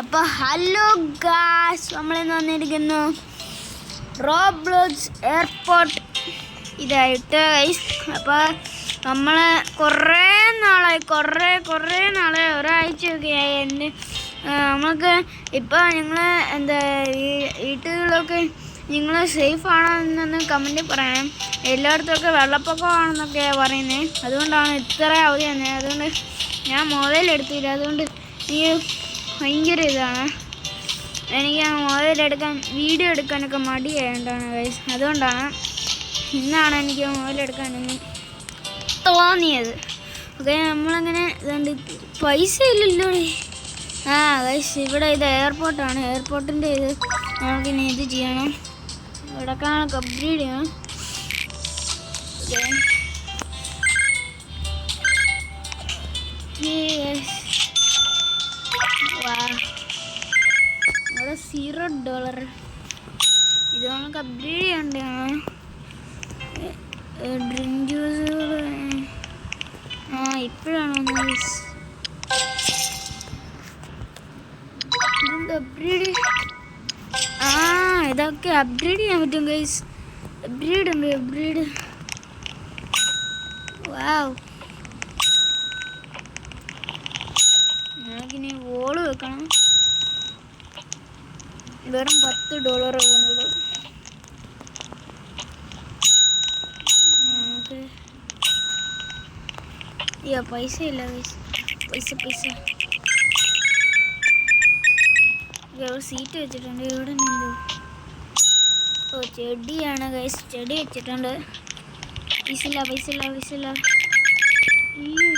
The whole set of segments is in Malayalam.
അപ്പോൾ ഹലോ ഗായ്സ്, നമ്മളിന്ന് വന്നിരിക്കുന്നു റോബ്ലോക്സ് എയർപോർട്ട് ഇതായിട്ട് ഗൈസ്. അപ്പോൾ നമ്മൾ കുറേ നാളായി ഒരാഴ്ചയൊക്കെ ആയി നമുക്ക് ഇപ്പോൾ നിങ്ങൾ വീട്ടുകളിലൊക്കെ നിങ്ങൾ സേഫ് ആണോ എന്നൊന്ന് കമൻറ്റിൽ പറയണം. എല്ലായിടത്തുമൊക്കെ വെള്ളപ്പൊക്കമാണെന്നൊക്കെയാണ് പറയുന്നത്. അതുകൊണ്ടാണ് ഇത്ര അവധി തന്നെ. അതുകൊണ്ട് ഞാൻ മൊബൈൽ എടുത്തില്ല. അതുകൊണ്ട് ഈ ഭയങ്കര ഇതാണ്, എനിക്ക് മൊബൈലെടുക്കാൻ വീഡിയോ എടുക്കാനൊക്കെ മടിയായതുകൊണ്ടാണ് ഗൈസ്. അതുകൊണ്ടാണ് ഇന്നാണ് എനിക്ക് മൊബൈലെടുക്കാനൊന്ന് തോന്നിയത്. ഓക്കെ, നമ്മളങ്ങനെ ഇതുകൊണ്ട് പൈസ ഇല്ലല്ലോ. ഗൈസ്, ഇവിടെ ഇത് എയർപോർട്ടാണ്. എയർപോർട്ടിൻ്റെ ഇത് നമുക്കിനി ഇത് ചെയ്യണം, ഇടക്കാനൊക്കെ അപ്ഗ്രേഡ് ചെയ്യണം. ഓക്കെ, $0 ഇത് നമുക്ക് അപ്ഗ്രേഡ് ചെയ്യേണ്ടതാണ്. ഡ്രിങ്ക് ജ്യൂസുകൾ ഇപ്പോഴാണ് വന്നത്. ഇതെന്ത് അപ്ഗ്രേഡ്? ഇതൊക്കെ അപ്ഗ്രേഡ് ചെയ്യാൻ പറ്റും ഗൈസ്. അപ്ഗ്രേഡ് ഉണ്ട്, അപ്ഗ്രേഡ്. വാവ്, നമുക്കിനി വോള് വെക്കണം. വെറും $10 പോകുന്നുള്ളൂ. അയ്യോ, പൈസ ഇല്ല ഗൈസ്, പൈസ. ഒരു സീറ്റ് വെച്ചിട്ടുണ്ട്. ഇവിടെ നിന്നു ചെടിയാണ് ഗൈസ്, ചെടി വെച്ചിട്ടുണ്ട്. പൈസ ഇല്ല. അയ്യോ,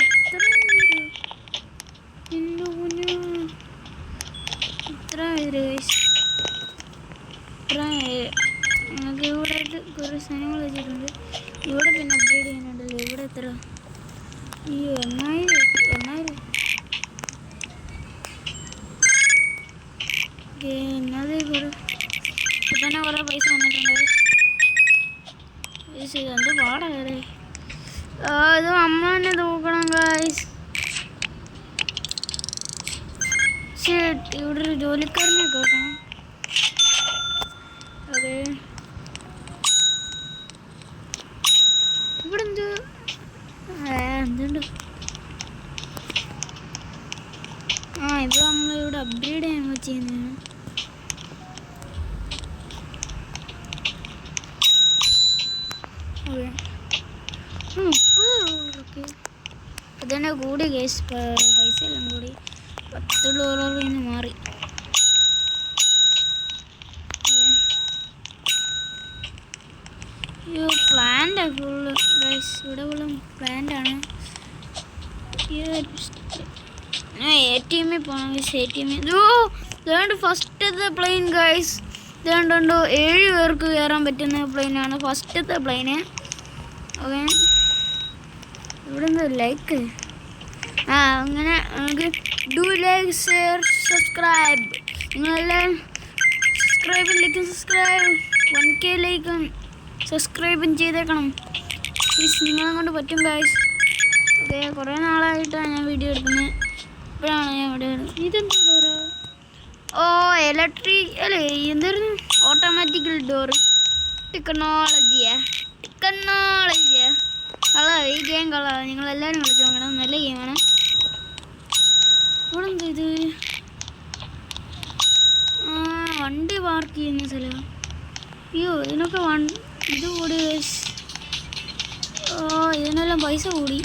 ഇത്ര ഗൈസ്, നമുക്ക് ഇവിടെ കുറേ സാധനങ്ങൾ വെച്ചിട്ടുണ്ട്. ഇവിടെ പിന്നെ അപ്ഗ്രേഡ് ചെയ്യുന്നുണ്ടല്ലോ. ഇവിടെ എത്ര? അയ്യോ, 8,000. എന്നത് ഇപ്പം തന്നെ കുറേ പൈസ വന്നിട്ടുണ്ട്. പൈസ എന്ത് പാടാണ്. ഇത് അമ്മ തന്നെ തൂക്കണം ഗൈസ്. ഇവിടെ ഒരു ജോലിക്കാരനെ കേൾക്കണം. അതെ, ഇവിടെ എന്തുണ്ട്? ഇപ്പോൾ നമ്മളിവിടെ അപ്ഗ്രേഡ് ചെയ്യാൻ ചെയ്യുന്നതാണ്. $30 അതന്നെ കൂടി കേസ്. പൈസ എല്ലാം കൂടി $10 മാറി. പ്ലാന്റ് ഫുള്ള് ഗൈസ്, ഇവിടെ ഫുള്ളും പ്ലാന്റാണ്. ATM പോകണം ഗൈസ്. ATM ഇതുകൊണ്ട് ഫസ്റ്റത്തെ പ്ലെയിൻ ഗൈസ്. ഇതുകൊണ്ടുണ്ടോ 7 പേർക്ക് കയറാൻ പറ്റുന്ന പ്ലെയിനാണ് ഫസ്റ്റത്തെ പ്ലെയിന്. ഓക്കെ, ഇവിടെ എന്താ ലൈക്ക്? അങ്ങനെ നമുക്ക് ഡു ലൈക്ക്, ഷെയർ, സബ്സ്ക്രൈബ്. നിങ്ങളെല്ലാം സബ്സ്ക്രൈബ് 1K ലൈക്കും സബ്സ്ക്രൈബും ചെയ്തേക്കണം പ്ലീസ്. നിങ്ങളെ കൊണ്ട് പറ്റും ഗൈസ്. ഓക്കെ, കുറേ നാളായിട്ടാണ് ഞാൻ വീഡിയോ എടുക്കുന്നത്. ഇപ്പോഴാണ് ഞാൻ ഇവിടെ. ഇതെന്താ ഡോറ്? ഇലക്ട്രിക് അല്ലേ, എന്തായിരുന്നു? Automatical door. ടെക്നോളജിയാ. ഈ ഗെയിം നിങ്ങളെല്ലാവരും കളിച്ച് നോക്കണം, നല്ല ഗെയിമാണ്. ഇവിടെ എന്താ ഇത്? വണ്ടി പാർക്ക് ചെയ്യുന്ന സ്ഥലം. അയ്യോ, ഇതിനൊക്കെ ഇത് കൂടി. ഇതിനെല്ലാം പൈസ കൂടി.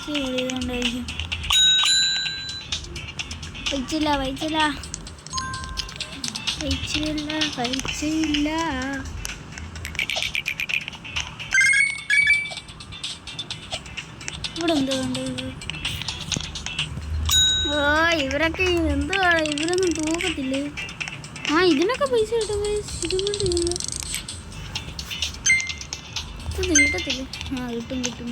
ഇതുകൊണ്ടായിരിക്കും. പൈസയില്ല. ഇവിടെ എന്താ വേണ്ടത്? ഇവരൊക്കെ എന്തുവാ, ഇവരൊന്നും തൂക്കത്തില്ലേ? ഇതിനൊക്കെ പൈസ കിട്ടും. ഇതുകൊണ്ട് കിട്ടത്തില്ലേ? കിട്ടും.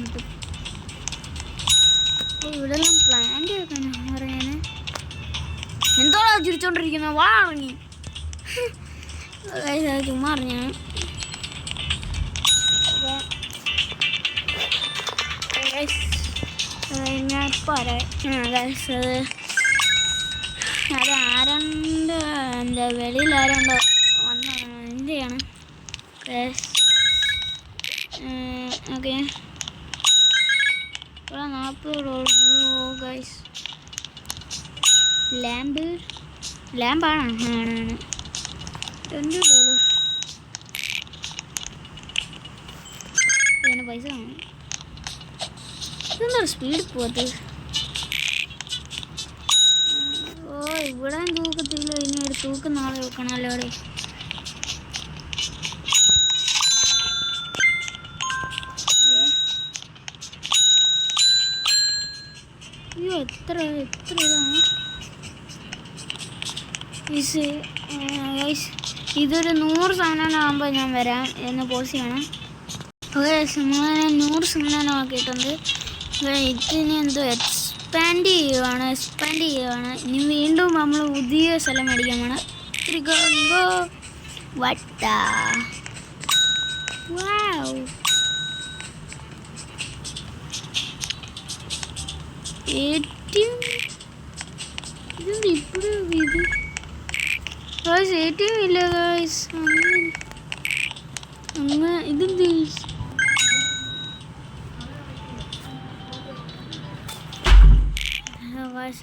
ഇവിടെ എല്ലാം പ്ലാന്റ് വെക്കാനാണ് പറയാന്. എന്തോടാ ചിരിച്ചോണ്ടിരിക്കുന്നത്? വാ ഇറങ്ങി. ചുമ്മാ അറിഞ്ഞാണ്. ഞാൻ ഇപ്പം ഗൈസ് അത് ആരണ്ട് എന്താ വെളിയിൽ ആരണ്ടോ വന്നതാണ് എന്തെയാണ് ഓക്കെ ഇവിടെ 40 ഗൈസ് ലാമ്പാണ് ആണ് $20 ഇതിന് പൈസ കാണും ഇതെന്താ സ്പീഡ് പോകത്ത് ഓ ഇവിടെ തൂക്കത്തില്ല ഇനി ഒരു തൂക്കം നാളെ വെക്കണമല്ലോ അവിടെ അയ്യോ എത്ര ഇതാണ് ഇതൊരു 100 ശതമാനമാകുമ്പോൾ ഞാൻ വരാം എന്ന് പോസ്റ്റ് ചെയ്യണം. ഓക്കെ 100 ശതമാനമാക്കിയിട്ടുണ്ട്. ഇതിന് എന്തോ എക്സ്പാൻഡ് ചെയ്യുവാണ്. ഇനി വീണ്ടും നമ്മൾ പുതിയ സ്ഥലം മേടിക്കാൻ വേണം. വട്ട വാവ് ഏറ്റവും ഇതെന്താ ഇപ്പോഴും ഇത് ഏറ്റവും ഇല്ല ഗൈസ് അങ്ങ് ഇതെന്ത് അയ്യോ പൈസ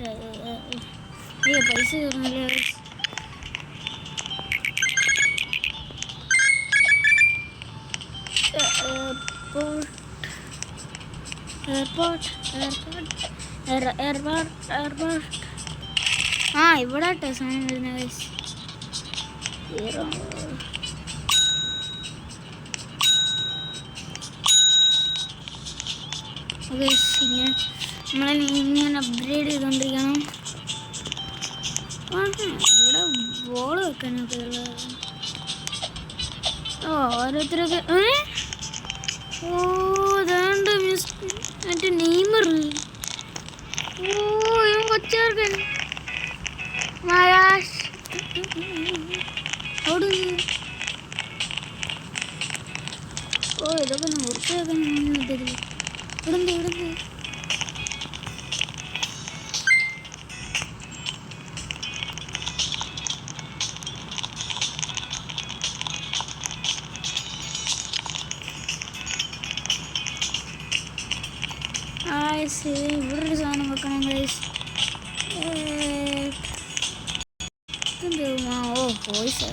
കയറുന്നില്ല എയർപോർട്ട് ആ ഇവിടെ സാധനം വരുന്ന ഗൈസ് നമ്മളിങ്ങനെ അപ്ഗ്രേഡ് ചെയ്തുകൊണ്ടിരിക്കണം. ഇവിടെ ബോൾ വെക്കാനൊക്കെ ഉള്ളത് ഓരോരുത്തരൊക്കെ അതാണ്ട് മറ്റേ നെയ്മർ ഇവൻ കൊച്ചേർക്കൻ മഹാരാഷ് ഇതൊക്കെ വൃത്തിയാക്കാൻ ഇവിടുന്ന് ഇവിടെ ഒരു സാധനം വെക്കണം ഗൈസ് വോയിസ്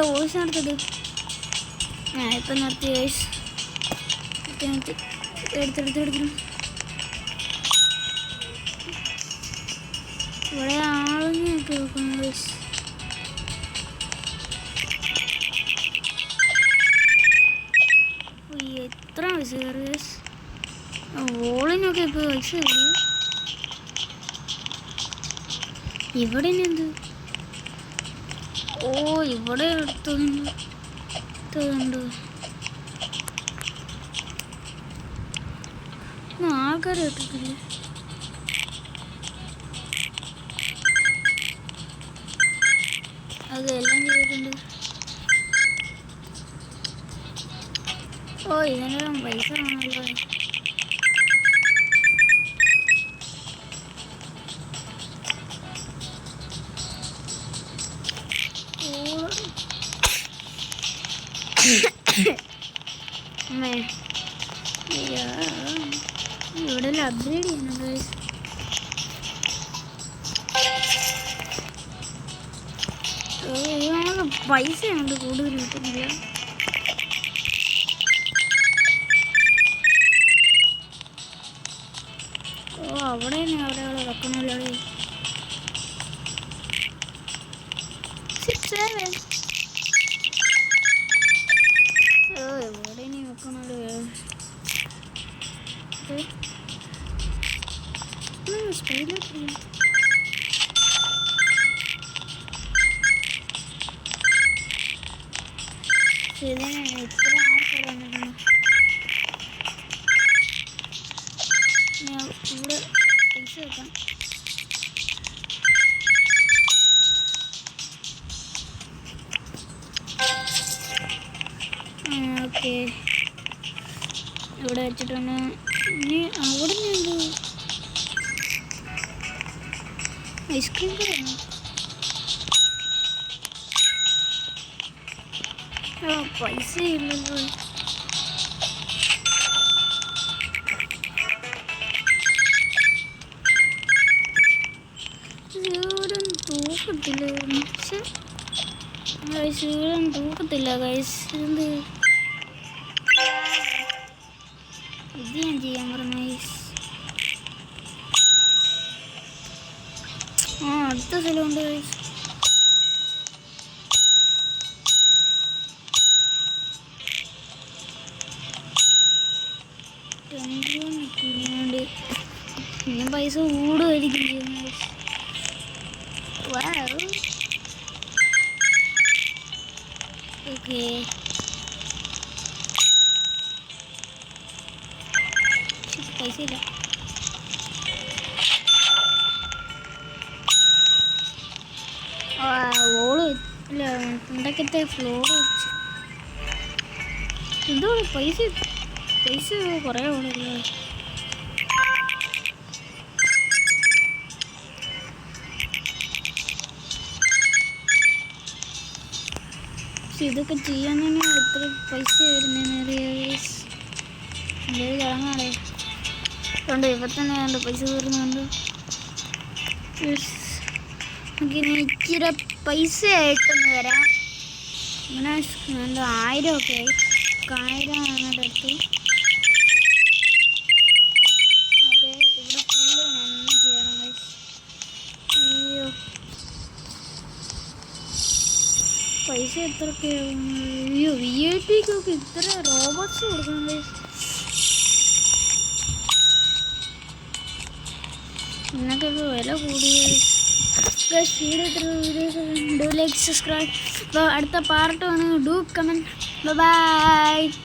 വോയിസ് നടത്തത് ഇപ്പം നിർത്തി ഗൈസ് എടുത്തെടുത്തു ഇവിടെ ആളൊക്കെ വെക്കണം ഗൈസ് എത്ര പൈസ കയറി ഗൈസ് വോളിനൊക്കെ ഇപ്പോൾ പൈസ കയറി ഇവിടെ എന്ത് ഇവിടെ എടുത്തുണ്ട് ആൾക്കാരെ ഇട്ടിട്ടില്ല അതെല്ലാം ചെയ്തിട്ടുണ്ട്. ഇതിനെല്ലാം പൈസ ആണല്ലോ. ഇവിടെ അപ്ഗ്രേഡ് ചെയ്യണം ഗൈസ്. നമുക്ക് പൈസ ഉണ്ട് കൂടുതൽ കിട്ടുന്നില്ല. അവിടെ അവിടെ വെക്കണമല്ലോ. ഇവിടെ ഇനി വെക്കണമല്ലോ. സ്പീഡിലേക്ക് ഇത്ര ആൾക്കാർ വന്നിട്ടുണ്ട്. ഇവിടെ പൈസ വെക്കാം. ഓക്കെ ഇവിടെ വെച്ചിട്ടാണ് ഇനി അവിടെ നിന്ന് ഐസ്ക്രീം കടയാണോ? പൈസ ഇല്ലല്ലോ. തൂക്കത്തില്ല, തൂക്കത്തില്ല ഗൈസ്. എന്ത് ഇത് ഞാൻ ചെയ്യാൻ പറഞ്ഞു ഗൈസ്. അടുത്ത സ്ഥലമുണ്ട് ഗൈസ്. പിന്നെ പൈസ കൂടുമായിരിക്കും ചെയ്യുന്നത്. ഓക്കെ, പൈസ ഇല്ല. ഓള് ഇല്ല, ഉണ്ടാക്കത്തെ ഫ്ലോർ വെച്ച് എന്തോ പൈസ കുറേ ഓടില്ല. ഇതൊക്കെ ചെയ്യാൻ തന്നെ എത്ര പൈസ വരുന്നറിയാം. ചടങ്ങാണേ അതുകൊണ്ട് ഇപ്പം തന്നെ വേണ്ട പൈസ തീർന്നുണ്ട്. ഇച്ചിരി പൈസ ആയിട്ടൊന്ന് വരാം. ഇങ്ങനെ 1000 ഒക്കെ ആയി. 1000 അങ്ങോട്ട് എടുത്തു. ഓക്കെ, ഇവിടെ ഫുള്ള് നന്ദി ചെയ്യണം ഗൈസ്. അയ്യോ, പൈസ എത്രയൊക്കെ? അയ്യോ, VIP-ക്കൊക്കെ ഇത്ര റോബോട്ട്സ് കൊടുക്കണം ഗൈസ്. ഇതിനൊക്കെ വില കൂടിയ guys. Videos do like, subscribe. അപ്പോൾ അടുത്ത പാർട്ട് ആണ്. Do comment. ബൈ.